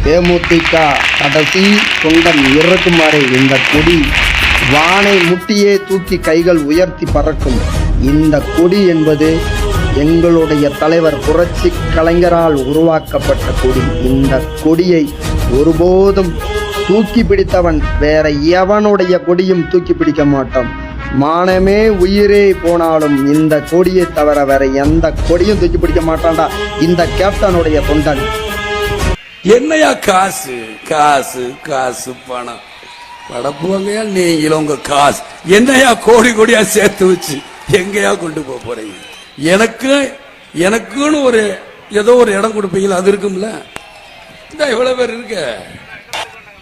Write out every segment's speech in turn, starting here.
தேமுதிக கடைசி தொண்டன் இறக்கும் வரை இந்த கொடி வானை முட்டியே தூக்கி கைகள் உயர்த்தி பறக்கும். இந்த கொடி என்பது எங்களுடைய தலைவர் புரட்சி கலைஞரால் உருவாக்கப்பட்ட கொடி. இந்த கொடியை ஒருபோதும் தூக்கி பிடித்தவன் வேற எவனுடைய கொடியும் தூக்கி பிடிக்க மாட்டான். மானமே உயிரே போனாலும் இந்த கொடியை தவிர வேற எந்த கொடியும் தூக்கி பிடிக்க மாட்டான்டா இந்த கேப்டனுடைய தொண்டன். என்னையா காசு காசு காசு பணம் படப்புவங்கயா நீங்களும் உங்க காசு என்னையா கோடி கோடியா சேர்த்து வச்சு எங்கயா கொண்டு போறீங்க? எனக்குன்னு ஒரு ஏதோ ஒரு இடம் கொடுப்பீங்களா? அது இருக்கும்ல. இந்த எவ்வளவு பேர் இருக்க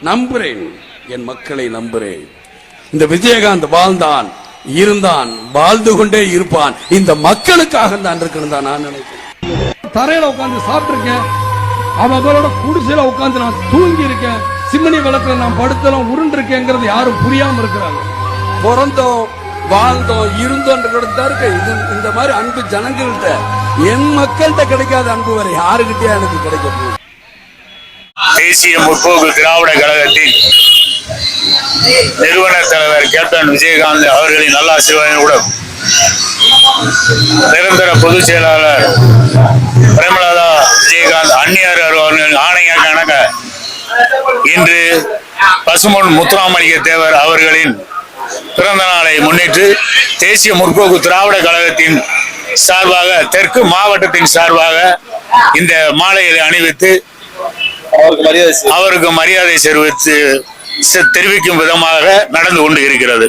நம்புறேன், என் மக்களை நம்புறேன். இந்த விஜயகாந்த் வாழ்ந்தான், இருந்தான், வாழ்ந்து கொண்டே இருப்பான். இந்த மக்களுக்காக தான் இருக்கணும் தான் நான் நினைக்கிறேன். தரையில உட்கார்ந்து சாப்பிட்டிருக்கேன், அவங்களோட குடிசையில உட்கார்ந்து நான் தூங்கி இருக்கேன், சிம்மனி விளக்குல நான் படுத்தலாம் உருண்டு இருக்கேங்கிறது யாரும் புரியாம இருக்கிறாங்க. பிறந்தோம், வாழ்ந்தோம், இருந்தோம். இந்த மாதிரி அன்பு ஜனங்கள்கிட்ட, என் மக்கள்கிட்ட கிடைக்காத அன்பு வரை யாருக்கிட்டே எனக்கு கிடைக்க போகுது. தேசிய முற்போக்கு திராவிட கழகத்தின் நிறுவனர் தலைவர் கேப்டன் விஜயகாந்த் அவர்களின் நல்லாசிர்வாதத்துடன் நிரந்தர பொதுச் செயலாளர் பிரேமலதா விஜயகாந்த் அந்நியார் அவர்களின் ஆணையாக இன்று பசும்பொன் முத்துராமலிங்க தேவர் அவர்களின் பிறந்த நாளை முன்னிட்டு தேசிய முற்போக்கு திராவிட கழகத்தின் சார்பாக தெற்கு மாவட்டத்தின் சார்பாக இந்த மாலைகளை அணிவித்து அவருக்கு மரியாதை தெரிவிக்கும் விதமாக நடந்து கொண்டு இருக்கிறது.